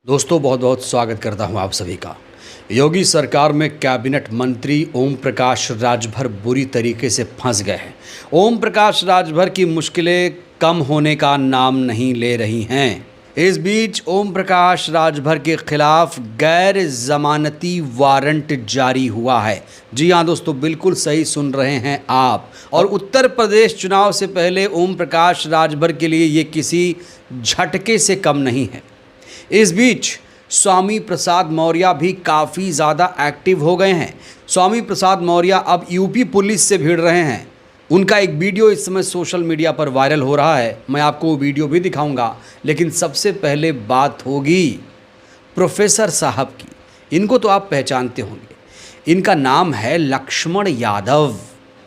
दोस्तों बहुत बहुत स्वागत करता हूं आप सभी का। योगी सरकार में कैबिनेट मंत्री ओम प्रकाश राजभर बुरी तरीके से फंस गए हैं। ओम प्रकाश राजभर की मुश्किलें कम होने का नाम नहीं ले रही हैं। इस बीच ओम प्रकाश राजभर के खिलाफ गैर जमानती वारंट जारी हुआ है। जी हाँ दोस्तों, बिल्कुल सही सुन रहे हैं आप। और उत्तर प्रदेश चुनाव से पहले ओम प्रकाश राजभर के लिए ये किसी झटके से कम नहीं है। इस बीच स्वामी प्रसाद मौर्य भी काफ़ी ज़्यादा एक्टिव हो गए हैं। स्वामी प्रसाद मौर्य अब यूपी पुलिस से भिड़ रहे हैं। उनका एक वीडियो इस समय सोशल मीडिया पर वायरल हो रहा है। मैं आपको वो वीडियो भी दिखाऊंगा, लेकिन सबसे पहले बात होगी प्रोफेसर साहब की। इनको तो आप पहचानते होंगे। इनका नाम है लक्ष्मण यादव।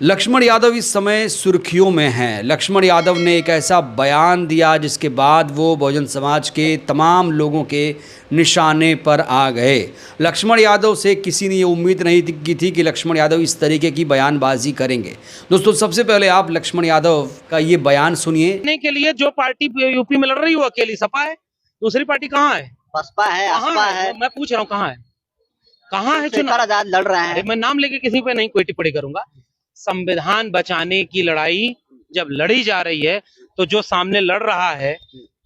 लक्ष्मण यादव इस समय सुर्खियों में हैं। लक्ष्मण यादव ने एक ऐसा बयान दिया जिसके बाद वो बहुजन समाज के तमाम लोगों के निशाने पर आ गए। लक्ष्मण यादव से किसी ने ये उम्मीद नहीं की थी कि लक्ष्मण यादव इस तरीके की बयानबाजी करेंगे। दोस्तों सबसे पहले आप लक्ष्मण यादव का ये बयान सुनिए। के लिए जो पार्टी यूपी में लड़ रही है वो अकेली सपा है। दूसरी पार्टी कहाँ है? बसपा है, असपा है। मैं पूछ रहा हूँ कहाँ है? कहाँ है? शेखर आजाद लड़ रहे हैं। मैं नाम लेके किसी पे नहीं कोई टिप्पणी करूंगा। संविधान बचाने की लड़ाई जब लड़ी जा रही है तो जो सामने लड़ रहा है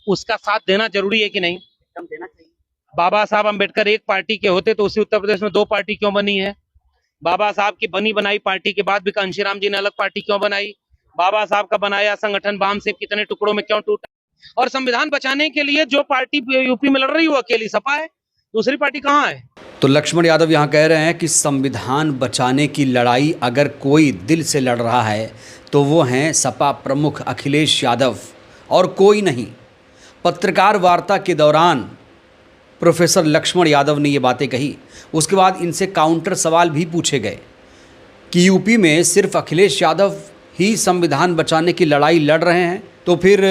उसका साथ देना जरूरी है कि नहीं? देना चाहिए। बाबा साहब अम्बेडकर एक पार्टी के होते तो उसी उत्तर प्रदेश में दो पार्टी क्यों बनी है? बाबा साहब की बनी बनाई पार्टी के बाद भी कांशीराम जी ने अलग पार्टी क्यों बनाई? बाबा साहब का बनाया संगठन बाम से कितने टुकड़ों में क्यों टूटा? और संविधान बचाने के लिए जो पार्टी यूपी में लड़ रही है वो अकेली सपा है। दूसरी पार्टी कहाँ है? तो लक्ष्मण यादव यहाँ कह रहे हैं कि संविधान बचाने की लड़ाई अगर कोई दिल से लड़ रहा है तो वो हैं सपा प्रमुख अखिलेश यादव और कोई नहीं। पत्रकार वार्ता के दौरान प्रोफेसर लक्ष्मण यादव ने ये बातें कही। उसके बाद इनसे काउंटर सवाल भी पूछे गए कि यूपी में सिर्फ अखिलेश यादव ही संविधान बचाने की लड़ाई लड़ रहे हैं, तो फिर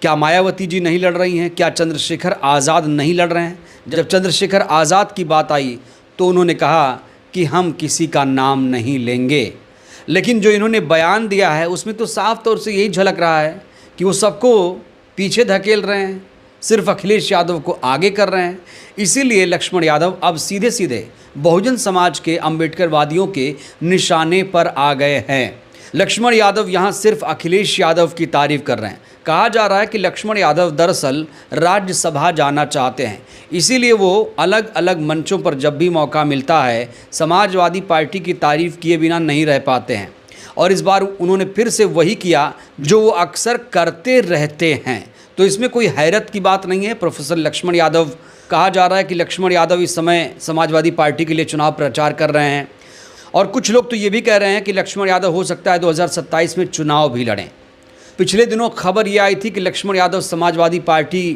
क्या मायावती जी नहीं लड़ रही हैं? क्या चंद्रशेखर आज़ाद नहीं लड़ रहे हैं? जब चंद्रशेखर आज़ाद की बात आई तो उन्होंने कहा कि हम किसी का नाम नहीं लेंगे। लेकिन जो इन्होंने बयान दिया है उसमें तो साफ तौर से यही झलक रहा है कि वो सबको पीछे धकेल रहे हैं, सिर्फ अखिलेश यादव को आगे कर रहे हैं। इसीलिए लक्ष्मण यादव अब सीधे सीधे बहुजन समाज के अम्बेडकरवादियों के निशाने पर आ गए हैं। लक्ष्मण यादव यहाँ सिर्फ अखिलेश यादव की तारीफ कर रहे हैं। कहा जा रहा है कि लक्ष्मण यादव दरअसल राज्यसभा जाना चाहते हैं, इसीलिए वो अलग अलग मंचों पर जब भी मौका मिलता है समाजवादी पार्टी की तारीफ किए बिना नहीं रह पाते हैं। और इस बार उन्होंने फिर से वही किया जो वो अक्सर करते रहते हैं। तो इसमें कोई हैरत की बात नहीं है। प्रोफेसर लक्ष्मण यादव, कहा जा रहा है कि लक्ष्मण यादव इस समय समाजवादी पार्टी के लिए चुनाव प्रचार कर रहे हैं। और कुछ लोग तो ये भी कह रहे हैं कि लक्ष्मण यादव हो सकता है 2027 में चुनाव भी लड़ें। पिछले दिनों खबर ये आई थी कि लक्ष्मण यादव समाजवादी पार्टी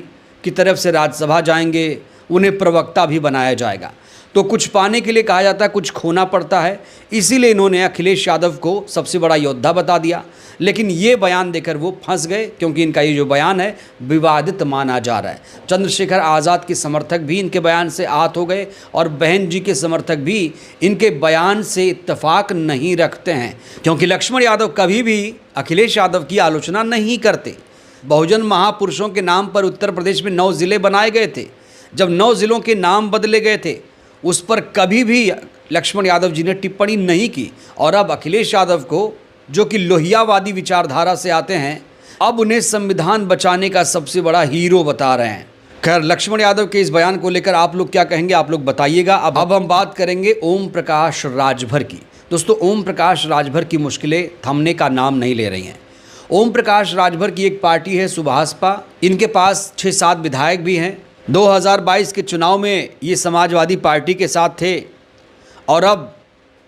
की तरफ से राज्यसभा जाएंगे, उन्हें प्रवक्ता भी बनाया जाएगा। तो कुछ पाने के लिए कहा जाता है कुछ खोना पड़ता है, इसीलिए इन्होंने अखिलेश यादव को सबसे बड़ा योद्धा बता दिया। लेकिन ये बयान देकर वो फंस गए, क्योंकि इनका ये जो बयान है विवादित माना जा रहा है। चंद्रशेखर आज़ाद के समर्थक भी इनके बयान से आहत हो गए और बहन जी के समर्थक भी इनके बयान से इत्तेफाक नहीं रखते हैं, क्योंकि लक्ष्मण यादव कभी भी अखिलेश यादव की आलोचना नहीं करते। बहुजन महापुरुषों के नाम पर उत्तर प्रदेश में 9 ज़िले बनाए गए थे। जब 9 ज़िलों के नाम बदले गए थे उस पर कभी भी लक्ष्मण यादव जी ने टिप्पणी नहीं की। और अब अखिलेश यादव को, जो कि लोहियावादी विचारधारा से आते हैं, अब उन्हें संविधान बचाने का सबसे बड़ा हीरो बता रहे हैं। खैर, लक्ष्मण यादव के इस बयान को लेकर आप लोग क्या कहेंगे, आप लोग बताइएगा। अब हम बात करेंगे ओम प्रकाश राजभर की। दोस्तों, ओम प्रकाश राजभर की मुश्किलें थमने का नाम नहीं ले रही हैं। ओम प्रकाश राजभर की एक पार्टी है सुभाषपा। इनके पास 6-7 विधायक भी हैं। 2022 के चुनाव में ये समाजवादी पार्टी के साथ थे और अब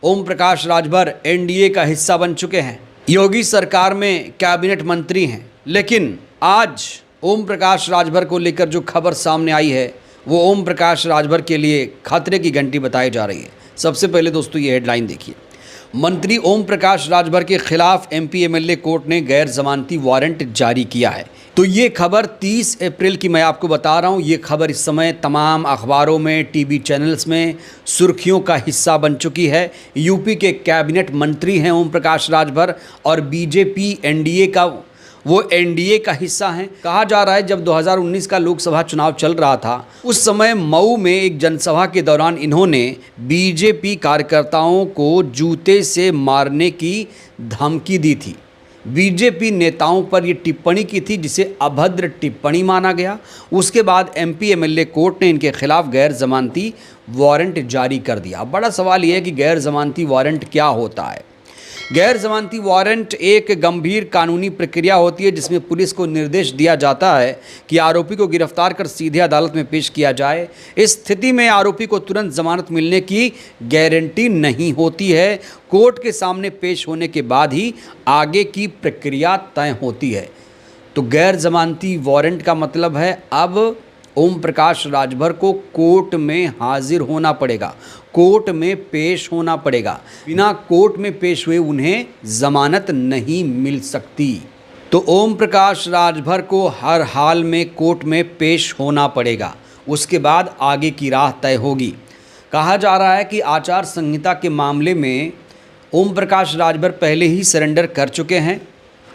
ओम प्रकाश राजभर एनडीए का हिस्सा बन चुके हैं। योगी सरकार में कैबिनेट मंत्री हैं। लेकिन आज ओम प्रकाश राजभर को लेकर जो खबर सामने आई है वो ओम प्रकाश राजभर के लिए खतरे की घंटी बताई जा रही है। सबसे पहले दोस्तों ये हेडलाइन देखिए। मंत्री ओम प्रकाश राजभर के खिलाफ एमपी एमएलए कोर्ट ने गैर जमानती वारंट जारी किया है। तो ये खबर 30 अप्रैल की मैं आपको बता रहा हूँ। ये खबर इस समय तमाम अखबारों में, टीवी चैनल्स में सुर्खियों का हिस्सा बन चुकी है। यूपी के कैबिनेट मंत्री हैं ओम प्रकाश राजभर और बीजेपी एनडीए का वो एनडीए का हिस्सा हैं। कहा जा रहा है जब 2019 का लोकसभा चुनाव चल रहा था उस समय मऊ में एक जनसभा के दौरान इन्होंने बीजेपी कार्यकर्ताओं को जूते से मारने की धमकी दी थी। बीजेपी नेताओं पर ये टिप्पणी की थी जिसे अभद्र टिप्पणी माना गया। उसके बाद एमपी एमएलए कोर्ट ने इनके खिलाफ गैर जमानती वारंट जारी कर दिया। अब बड़ा सवाल यह है कि गैर जमानती वारंट क्या होता है। गैर जमानती वारंट एक गंभीर कानूनी प्रक्रिया होती है जिसमें पुलिस को निर्देश दिया जाता है कि आरोपी को गिरफ्तार कर सीधे अदालत में पेश किया जाए। इस स्थिति में आरोपी को तुरंत जमानत मिलने की गारंटी नहीं होती है। कोर्ट के सामने पेश होने के बाद ही आगे की प्रक्रिया तय होती है। तो गैर जमानती वारंट का मतलब है अब ओम प्रकाश राजभर को कोर्ट में हाजिर होना पड़ेगा, कोर्ट में पेश होना पड़ेगा। बिना कोर्ट में पेश हुए उन्हें जमानत नहीं मिल सकती। तो ओम प्रकाश राजभर को हर हाल में कोर्ट में पेश होना पड़ेगा, उसके बाद आगे की राह तय होगी। कहा जा रहा है कि आचार संहिता के मामले में ओम प्रकाश राजभर पहले ही सरेंडर कर चुके हैं।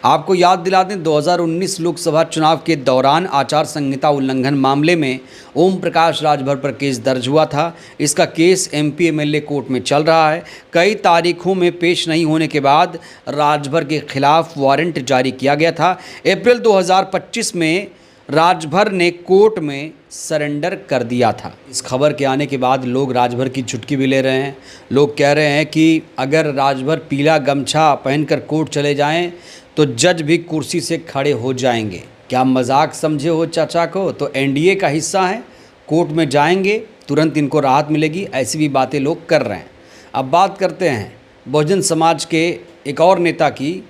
आपको याद दिला दें 2019 लोकसभा चुनाव के दौरान आचार संहिता उल्लंघन मामले में ओम प्रकाश राजभर पर केस दर्ज हुआ था। इसका केस एमपी एमएलए कोर्ट में चल रहा है। कई तारीखों में पेश नहीं होने के बाद राजभर के खिलाफ वारंट जारी किया गया था। अप्रैल 2025 में राजभर ने कोर्ट में सरेंडर कर दिया था। इस खबर के आने के बाद लोग राजभर की चुटकी भी ले रहे हैं। लोग कह रहे हैं कि अगर राजभर पीला गमछा पहनकर कोर्ट चले जाएं तो जज भी कुर्सी से खड़े हो जाएंगे। क्या मजाक समझे हो चाचा को? तो एनडीए का हिस्सा है, कोर्ट में जाएंगे तुरंत इनको राहत मिलेगी, ऐसी भी बातें लोग कर रहे हैं। अब बात करते हैं बहुजन समाज के एक और नेता की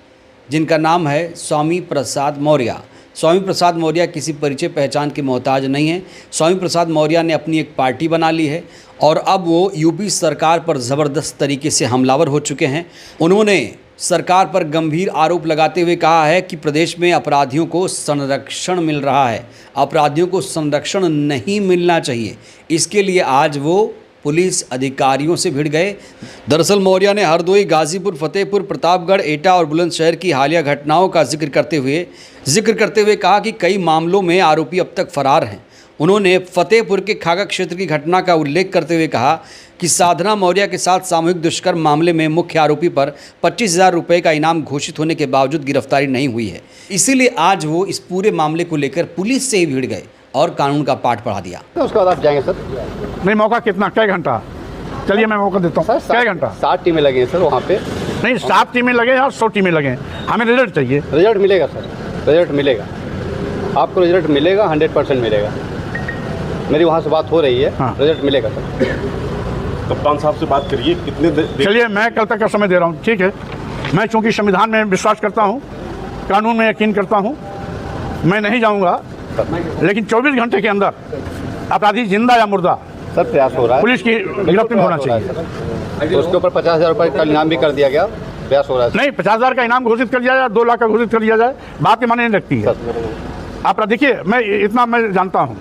जिनका नाम है स्वामी प्रसाद मौर्य। स्वामी प्रसाद मौर्य किसी परिचय पहचान के मोहताज नहीं है। स्वामी प्रसाद मौर्य ने अपनी एक पार्टी बना ली है और अब वो यूपी सरकार पर ज़बरदस्त तरीके से हमलावर हो चुके हैं। उन्होंने सरकार पर गंभीर आरोप लगाते हुए कहा है कि प्रदेश में अपराधियों को संरक्षण मिल रहा है, अपराधियों को संरक्षण नहीं मिलना चाहिए। इसके लिए आज वो पुलिस अधिकारियों से भिड़ गए। दरअसल मौर्य ने हरदोई, गाजीपुर, फतेहपुर, प्रतापगढ़, एटा और बुलंदशहर की हालिया घटनाओं का जिक्र करते हुए कहा कि कई मामलों में आरोपी अब तक फरार हैं। उन्होंने फतेहपुर के खागा क्षेत्र की घटना का उल्लेख करते हुए कहा कि साधना मौर्य के साथ सामूहिक दुष्कर्म मामले में मुख्य आरोपी पर 25,000 रुपये का इनाम घोषित होने के बावजूद गिरफ्तारी नहीं हुई है। इसीलिए आज वो इस पूरे मामले को लेकर पुलिस से ही भिड़ गए और कानून का पाठ पढ़ा दिया। तो उसके बाद आप जाएंगे सर? नहीं, मौका कितना, क्या घंटा? चलिए मैं मौका देता हूँ। क्या घंटा? 7 टीमें लगी हैं सर वहाँ पे। नहीं, 7 टीमें लगे या 100 टीमें लगे, हमें रिजल्ट चाहिए। रिजल्ट मिलेगा सर, रिजल्ट मिलेगा, आपको रिजल्ट मिलेगा, 100% मिलेगा। मेरी वहाँ से बात हो रही है। हाँ। रिजल्ट मिलेगा सर। कप्तान साहब से बात करिए, कितने चलिए मैं कल तक का समय दे रहा हूँ, ठीक है। मैं चूँकि संविधान में विश्वास करता हूँ, कानून में यकीन करता हूँ, मैं नहीं जाऊँगा, लेकिन 24 घंटे के अंदर अपराधी जिंदा या मुर्दा सर प्रयास हो रहा है, पुलिस की गिरफ्तारी होना चाहिए। तो उसके ऊपर 50,000 रुपये का इनाम भी कर दिया गया, प्रयास हो रहा है। नहीं, 50,000 का इनाम घोषित कर दिया जाए, 2 लाख का घोषित कर दिया जाए, बात की माने नहीं रखती है। आप देखिए, मैं इतना मैं जानता हूँ,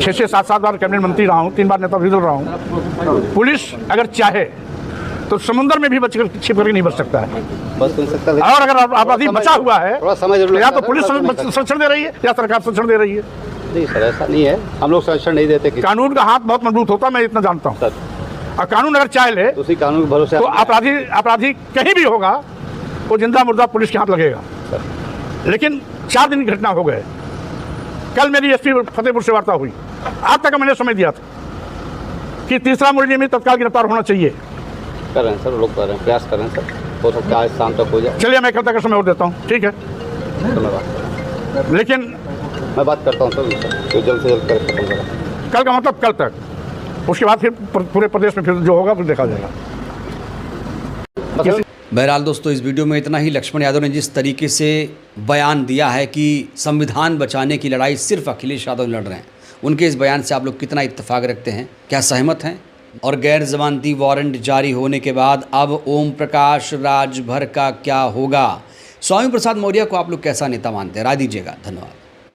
6 से 7 बार कैबिनेट मंत्री रहा हूँ, 3 बार नेता विरोधी रहा हूँ। पुलिस अगर चाहे तो समुद्र में भी बच कर छिप करके नहीं बच सकता है। बस सुन सकता है। और अगर अपराधी बचा हुआ है थोड़ा समझ तो या तो पुलिस संरक्षण दे रही है या सरकार संरक्षण दे रही है। नहीं सर, ऐसा नहीं है, हम लोग संरक्षण नहीं देते। कानून का हाथ बहुत मजबूत होता है, मैं इतना जानता हूँ। और कानून अगर चाहे ले उसी कानून के भरोसे तो अपराधी कहीं भी होगा वो जिंदा मुर्दा पुलिस के हाथ लगेगा। लेकिन 4 दिन की घटना हो गए। कल मेरी एसपी फतेहपुर से वार्ता हुई, आज तक मैंने समय दिया था कि तीसरा मुलजिम तत्काल गिरफ्तार होना चाहिए। कर रहे हैं सर, लोग कर रहे हैं, प्रयास कर रहे हैं सर, हो सकता है आज शाम तक हो जाए। चलिए मैं कल तक का समय और देता हूँ, ठीक है। लेकिन मैं बात करता हूँ सर, जो जल्द से जल्द खत्म करें। कल का मतलब कल तक, उसके बाद फिर पूरे प्रदेश में फिर जो होगा फिर देखा जाएगा। बहरहाल दोस्तों, इस वीडियो में इतना ही। लक्ष्मण यादव ने जिस तरीके से बयान दिया है कि संविधान बचाने की लड़ाई सिर्फ अखिलेश यादव लड़ रहे हैं, उनके इस बयान से आप लोग कितना इत्तेफाक रखते हैं? क्या सहमत हैं? और गैर जमानती वारंट जारी होने के बाद अब ओम प्रकाश राजभर का क्या होगा? स्वामी प्रसाद मौर्य को आप लोग कैसा नेता मानते हैं? राय दीजिएगा। धन्यवाद।